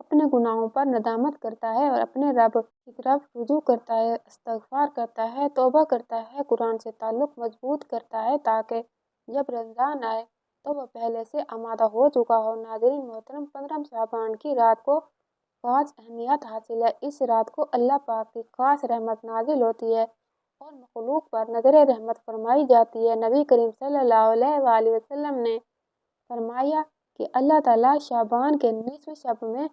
اپنے گناہوں پر ندامت کرتا ہے اور اپنے رب کی طرف رجوع کرتا ہے، استغفار کرتا ہے، توبہ کرتا ہے، قرآن سے تعلق مضبوط کرتا ہے تاکہ جب رمضان آئے تو وہ پہلے سے آمادہ ہو چکا ہو۔ ناظرین محترم، 15 شعبان کی رات کو خاص اہمیت حاصل ہے۔ اس رات کو اللہ پاک کی خاص رحمت نازل ہوتی ہے اور مخلوق پر نظر رحمت فرمائی جاتی ہے۔ نبی کریم صلی اللہ علیہ وآلہ وسلم نے فرمایا کہ اللہ تعالیٰ شعبان کے نصف شب میں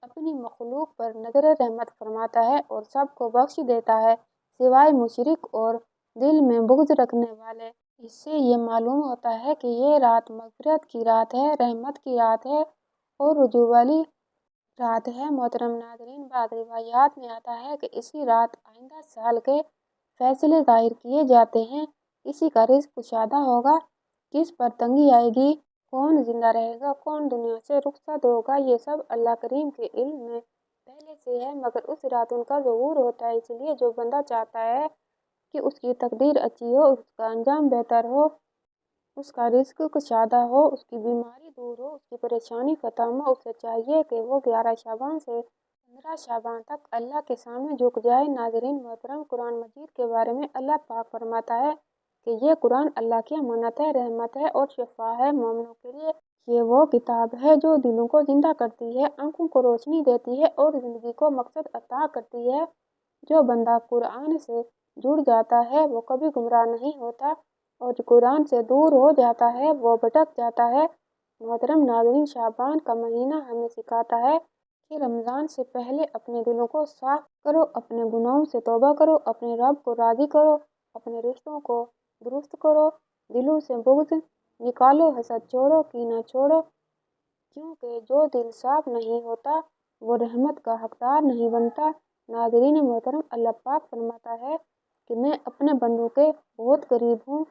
اپنی مخلوق پر نظر رحمت فرماتا ہے اور سب کو بخش دیتا ہے سوائے مشرک اور دل میں بغض رکھنے والے۔ اس سے یہ معلوم ہوتا ہے کہ یہ رات مغفرت کی رات ہے، رحمت کی رات ہے اور رجوع والی رات ہے۔ محترم ناظرین، بعض روایات میں آتا ہے کہ اسی رات آئندہ سال کے فیصلے ظاہر کیے جاتے ہیں، کسی کا رزق کشادہ ہوگا، کس پر تنگی آئے گی، کون زندہ رہے گا، کون دنیا سے رخصت ہوگا، یہ سب اللہ کریم کے علم میں پہلے سے ہے، مگر اس رات ان کا ظہور ہوتا ہے۔ اس لیے جو بندہ چاہتا ہے کہ اس کی تقدیر اچھی ہو، اس کا انجام بہتر ہو، اس کا رزق کشادہ ہو، اس کی بیماری دور ہو، اس کی پریشانی ختم ہو، اسے چاہیے کہ وہ 11 شعبان سے 15 شعبان تک اللہ کے سامنے جھک جائے۔ ناظرین محترم، قرآن مجید کے بارے میں اللہ پاک فرماتا ہے کہ یہ قرآن اللہ کی امانت ہے، رحمت ہے اور شفا ہے مومنوں کے لیے۔ یہ وہ کتاب ہے جو دلوں کو زندہ کرتی ہے، آنکھوں کو روشنی دیتی ہے اور زندگی کو مقصد عطا کرتی ہے۔ جو بندہ قرآن سے جڑ جاتا ہے وہ کبھی گمراہ نہیں ہوتا اور جو قرآن سے دور ہو جاتا ہے وہ بھٹک جاتا ہے۔ محترم ناظرین، شعبان کا مہینہ ہمیں سکھاتا ہے کہ رمضان سے پہلے اپنے دلوں کو صاف کرو، اپنے گناہوں سے توبہ کرو، اپنے رب کو راضی کرو، اپنے رشتوں کو درست کرو، دلوں سے بغض نکالو، حسد چھوڑو، کینہ چھوڑو، کیونکہ جو دل صاف نہیں ہوتا وہ رحمت کا حقدار نہیں بنتا۔ ناظرین محترم، اللہ پاک فرماتا ہے کہ میں اپنے بندوں کے بہت قریب ہوں،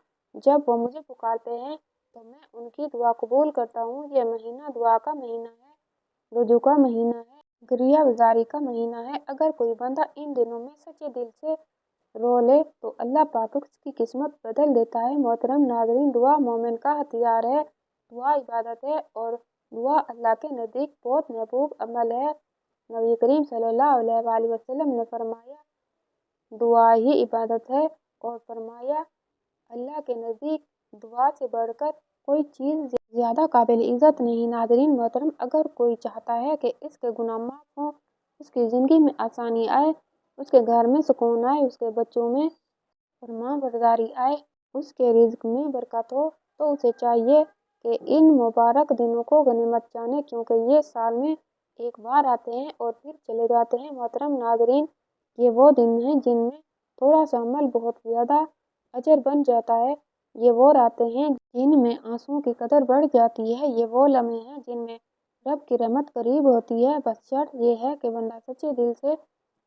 جب وہ مجھے پکارتے ہیں تو میں ان کی دعا قبول کرتا ہوں۔ یہ مہینہ دعا کا مہینہ ہے، رجوع کا مہینہ ہے، گریہ گزاری کا مہینہ ہے۔ اگر کوئی بندہ ان دنوں میں سچے دل سے رو لے تو اللہ پاک اس کی قسمت بدل دیتا ہے۔ محترم ناظرین، دعا مومن کا ہتھیار ہے، دعا عبادت ہے اور دعا اللہ کے نزدیک بہت محبوب عمل ہے۔ نبی کریم صلی اللہ علیہ وآلہ وسلم نے فرمایا دعا ہی عبادت ہے اور فرمایا اللہ کے نزدیک دعا سے بڑھ کر کوئی چیز زیادہ قابل عزت نہیں۔ ناظرین محترم، اگر کوئی چاہتا ہے کہ اس کے گناہ معاف ہوں، اس کی زندگی میں آسانی آئے، اس کے گھر میں سکون آئے، اس کے بچوں میں فرمان برداری آئے، اس کے رزق میں برکت ہو، تو اسے چاہیے کہ ان مبارک دنوں کو غنیمت جانے، کیونکہ یہ سال میں ایک بار آتے ہیں اور پھر چلے جاتے ہیں۔ محترم ناظرین، یہ وہ دن ہیں جن میں تھوڑا سا عمل بہت زیادہ اجر بن جاتا ہے، یہ وہ راتیں ہیں جن میں آنسوؤں کی قدر بڑھ جاتی ہے، یہ وہ لمحے ہیں جن میں رب کی رحمت قریب ہوتی ہے، بس شرط یہ ہے کہ بندہ سچے دل سے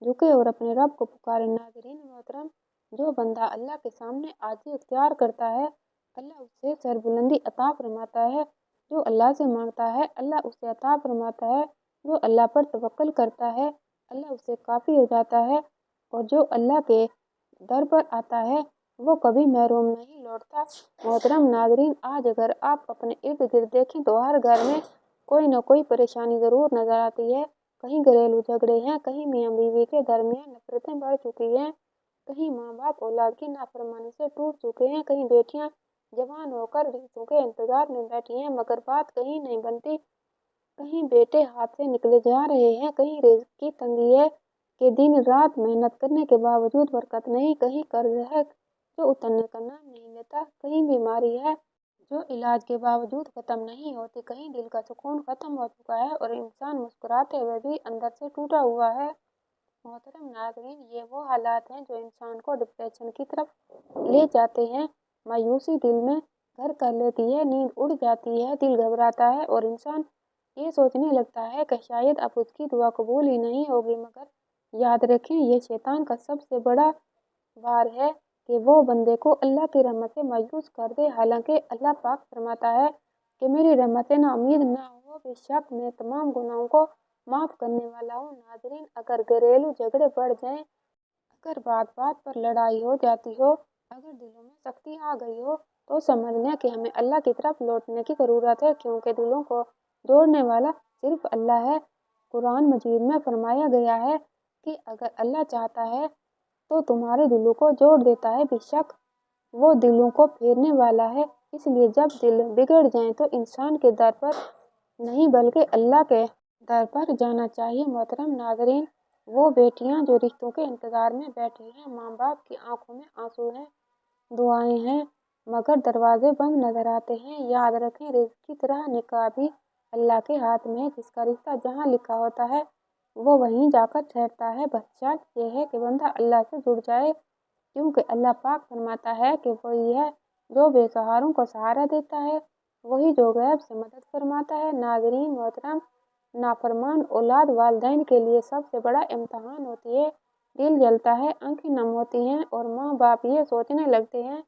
جھکے اور اپنے رب کو پکارے۔ ناظرین محترم، جو بندہ اللہ کے سامنے عاجزی اختیار کرتا ہے اللہ اسے سربلندی عطا فرماتا ہے، جو اللہ سے مانگتا ہے اللہ اسے عطا فرماتا ہے، جو اللہ پر توکل کرتا ہے اللہ اسے کافی ہو جاتا ہے اور جو اللہ کے در پر آتا ہے وہ کبھی محروم نہیں لوٹتا۔ محترم ناظرین، آج اگر آپ اپنے ارد گرد دیکھیں تو ہر گھر میں کوئی نہ کوئی پریشانی ضرور نظر آتی ہے۔ کہیں گھریلو جھگڑے ہیں، کہیں میاں بیوی کے درمیان نفرتیں بڑھ چکی ہیں، کہیں ماں باپ اولاد کی نافرمانی سے ٹوٹ چکے ہیں، کہیں بیٹیاں جوان ہو کر رزقوں کے انتظار میں بیٹھی ہیں مگر بات کہیں نہیں بنتی، کہیں بیٹے ہاتھ سے نکلے جا رہے ہیں، کہیں رزق کی تنگی ہے کہ دن رات محنت کرنے کے باوجود برکت نہیں، کہیں قرض ہے جو اترنے کا نام نہیں لیتا، کہیں بیماری ہے جو علاج کے باوجود ختم نہیں ہوتی، کہیں دل کا سکون ختم ہو چکا ہے اور انسان مسکراتے ہوئے بھی اندر سے ٹوٹا ہوا ہے۔ محترم ناظرین، یہ وہ حالات ہیں جو انسان کو ڈپریشن کی طرف لے جاتے ہیں، مایوسی دل میں گھر کر لیتی ہے، نیند اڑ جاتی ہے، دل گھبراتا ہے اور انسان یہ سوچنے لگتا ہے کہ شاید اب اس کی دعا قبول ہی نہیں ہوگی۔ مگر یاد رکھیں، یہ شیطان کا سب سے بڑا وار ہے کہ وہ بندے کو اللہ کی رحمت سے مایوس کر دے، حالانکہ اللہ پاک فرماتا ہے کہ میری رحمت سے نا امید نہ ہو، بے شک میں تمام گناہوں کو معاف کرنے والا ہوں۔ ناظرین، اگر گھریلو جھگڑے بڑھ جائیں، اگر بات بات پر لڑائی ہو جاتی ہو، اگر دلوں میں سختی آ گئی ہو تو سمجھ لیں کہ ہمیں اللہ کی طرف لوٹنے کی ضرورت ہے، کیونکہ دلوں کو جوڑنے والا صرف اللہ ہے۔ قرآن مجید میں فرمایا گیا ہے کہ اگر اللہ چاہتا ہے تو تمہارے دلوں کو جوڑ دیتا ہے، بے شک وہ دلوں کو پھیرنے والا ہے۔ اس لیے جب دل بگڑ جائیں تو انسان کے در پر نہیں بلکہ اللہ کے در پر جانا چاہیے۔ محترم ناظرین، وہ بیٹیاں جو رشتوں کے انتظار میں بیٹھی ہیں، ماں باپ کی آنکھوں میں آنسو ہیں، دعائیں ہیں، مگر دروازے بند نظر آتے ہیں۔ یاد رکھیں، رزق کی طرح نکاح بھی اللہ کے ہاتھ میں ہے۔ جس کا رشتہ جہاں لکھا ہوتا ہے وہ وہیں جا کر ٹھہرتا ہے، بس شرط یہ ہے کہ بندہ اللہ سے جڑ جائے، کیونکہ اللہ پاک فرماتا ہے کہ وہی ہے جو بے سہاروں کو سہارا دیتا ہے، وہی جو غیب سے مدد فرماتا ہے۔ ناظرین محترم، نافرمان اولاد والدین کے لیے سب سے بڑا امتحان ہوتی ہے۔ دل جلتا ہے، آنکھیں نم ہوتی ہیں اور ماں باپ یہ سوچنے لگتے ہیں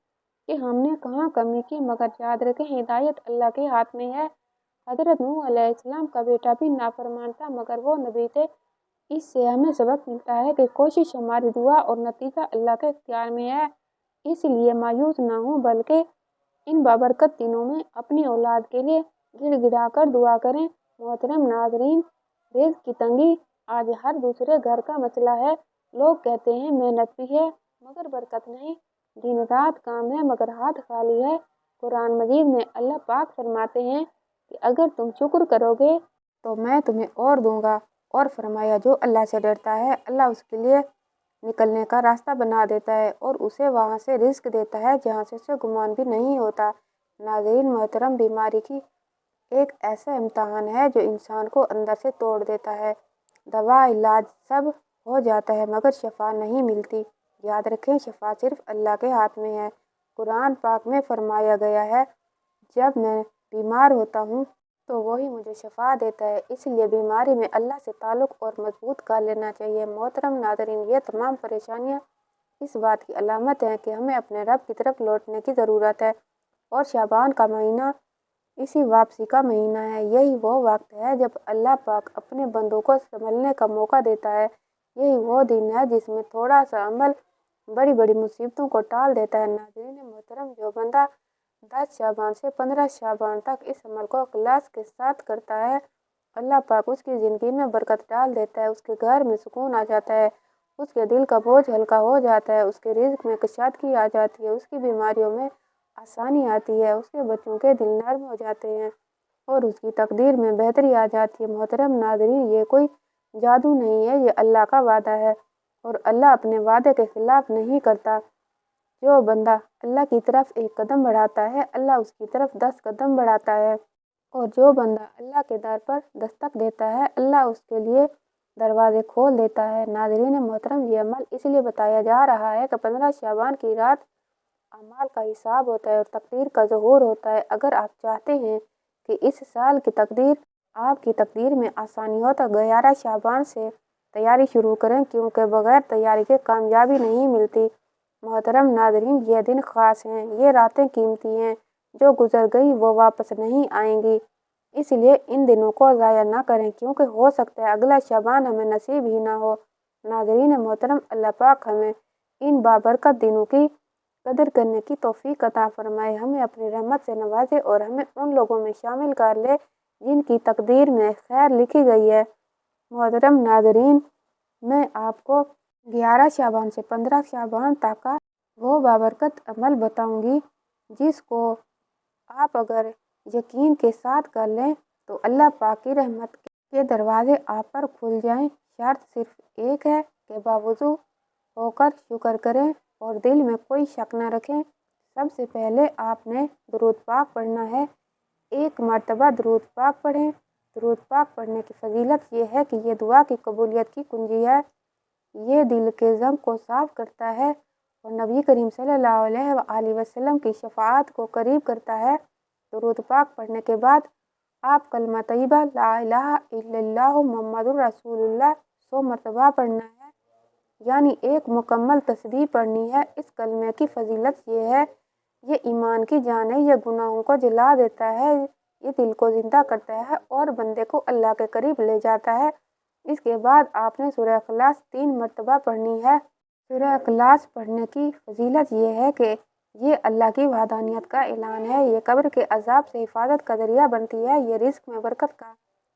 کہ ہم نے کہاں کمی کی، مگر یاد رکھیں ہدایت اللہ کے ہاتھ میں ہے۔ حضرت نوح علیہ السلام کا بیٹا بھی نافرمان تھا مگر وہ نبی تھے۔ اس سے ہمیں سبق ملتا ہے کہ کوشش ہماری، دعا اور نتیجہ اللہ کے اختیار میں ہے، اس لیے مایوس نہ ہوں بلکہ ان بابرکت دنوں میں اپنی اولاد کے لیے گڑ گڑا کر دعا کریں۔ محترم ناظرین، رزق کی تنگی آج ہر دوسرے گھر کا مسئلہ ہے۔ لوگ کہتے ہیں محنت بھی ہے مگر برکت نہیں، دن رات کام ہے مگر ہاتھ خالی ہے۔ قرآن مجید میں اللہ پاک فرماتے ہیں کہ اگر تم شکر کرو گے تو میں تمہیں اور دوں گا، اور فرمایا جو اللہ سے ڈرتا ہے اللہ اس کے لیے نکلنے کا راستہ بنا دیتا ہے اور اسے وہاں سے رزق دیتا ہے جہاں سے اسے گمان بھی نہیں ہوتا۔ ناظرین محترم، بیماری کی ایک ایسا امتحان ہے جو انسان کو اندر سے توڑ دیتا ہے۔ دوا علاج سب ہو جاتا ہے مگر شفا نہیں ملتی۔ یاد رکھیں شفا صرف اللہ کے ہاتھ میں ہے۔ قرآن پاک میں فرمایا گیا ہے جب میں بیمار ہوتا ہوں تو وہی مجھے شفا دیتا ہے، اس لیے بیماری میں اللہ سے تعلق اور مضبوط کر لینا چاہیے۔ محترم ناظرین، یہ تمام پریشانیاں اس بات کی علامت ہیں کہ ہمیں اپنے رب کی طرف لوٹنے کی ضرورت ہے، اور شعبان کا مہینہ اسی واپسی کا مہینہ ہے۔ یہی وہ وقت ہے جب اللہ پاک اپنے بندوں کو سنبھلنے کا موقع دیتا ہے۔ یہی وہ دن ہے جس میں تھوڑا سا عمل بڑی بڑی مصیبتوں کو ٹال دیتا ہے۔ ناظرین محترم، جو بندہ 10 شعبان سے 15 شعبان تک اس عمل کو اخلاص کے ساتھ کرتا ہے، اللہ پاک اس کی زندگی میں برکت ڈال دیتا ہے، اس کے گھر میں سکون آ جاتا ہے، اس کے دل کا بوجھ ہلکا ہو جاتا ہے، اس کے رزق میں کشادگی آ جاتی ہے، اس کی بیماریوں میں آسانی آتی ہے، اس کے بچوں کے دل نرم ہو جاتے ہیں اور اس کی تقدیر میں بہتری آ جاتی ہے۔ محترم ناظرین، یہ کوئی جادو نہیں ہے، یہ اللہ کا وعدہ ہے اور اللہ اپنے وعدے کے خلاف نہیں کرتا۔ جو بندہ اللہ کی طرف ایک قدم بڑھاتا ہے اللہ اس کی طرف 10 قدم بڑھاتا ہے، اور جو بندہ اللہ کے در پر دستک دیتا ہے اللہ اس کے لیے دروازے کھول دیتا ہے۔ ناظرین محترم، یہ عمل اس لیے بتایا جا رہا ہے کہ 15 شعبان کی رات اعمال کا حساب ہوتا ہے اور تقدیر کا ظہور ہوتا ہے۔ اگر آپ چاہتے ہیں کہ اس سال کی تقدیر آپ کی تقدیر میں آسانی ہو تو 11 شعبان سے تیاری شروع کریں، کیونکہ بغیر تیاری کے کامیابی نہیں ملتی۔ محترم ناظرین، یہ دن خاص ہیں، یہ راتیں قیمتی ہیں، جو گزر گئی وہ واپس نہیں آئیں گی، اس لیے ان دنوں کو ضائع نہ کریں، کیونکہ ہو سکتا ہے اگلا شعبان ہمیں نصیب ہی نہ ہو۔ ناظرین محترم، اللہ پاک ہمیں ان بابرکت دنوں کی قدر کرنے کی توفیق عطا فرمائے، ہمیں اپنی رحمت سے نوازے اور ہمیں ان لوگوں میں شامل کر لے جن کی تقدیر میں خیر لکھی گئی ہے۔ محترم ناظرین، میں آپ کو 11 شعبان سے 15 شعبان تک کا وہ بابرکت عمل بتاؤں گی جس کو آپ اگر یقین کے ساتھ کر لیں تو اللہ پاک کی رحمت کے دروازے آپ پر کھل جائیں۔ شرط صرف ایک ہے کہ باوضو ہو کر شکر کریں اور دل میں کوئی شک نہ رکھیں۔ سب سے پہلے آپ نے درود پاک پڑھنا ہے، 1 مرتبہ درود پاک پڑھیں۔ درود پاک پڑھنے کی فضیلت یہ ہے کہ یہ دعا کی قبولیت کی کنجی ہے، یہ دل کے زنگ کو صاف کرتا ہے اور نبی کریم صلی اللہ علیہ وآلہ وسلم کی شفاعت کو قریب کرتا ہے۔ درود پاک پڑھنے کے بعد آپ کلمہ طیبہ لا الہ الا اللہ محمد رسول اللہ 100 مرتبہ پڑھنا ہے، یعنی 1 مکمل تسبیح پڑھنی ہے۔ اس کلمے کی فضیلت یہ ہے، یہ ایمان کی جان ہے، یہ گناہوں کو جلا دیتا ہے، یہ دل کو زندہ کرتا ہے اور بندے کو اللہ کے قریب لے جاتا ہے۔ اس کے بعد آپ نے سورہ اخلاص 3 مرتبہ پڑھنی ہے۔ سورہ اخلاص پڑھنے کی فضیلت یہ ہے کہ یہ اللہ کی وحدانیت کا اعلان ہے، یہ قبر کے عذاب سے حفاظت کا ذریعہ بنتی ہے، یہ رزق میں برکت کا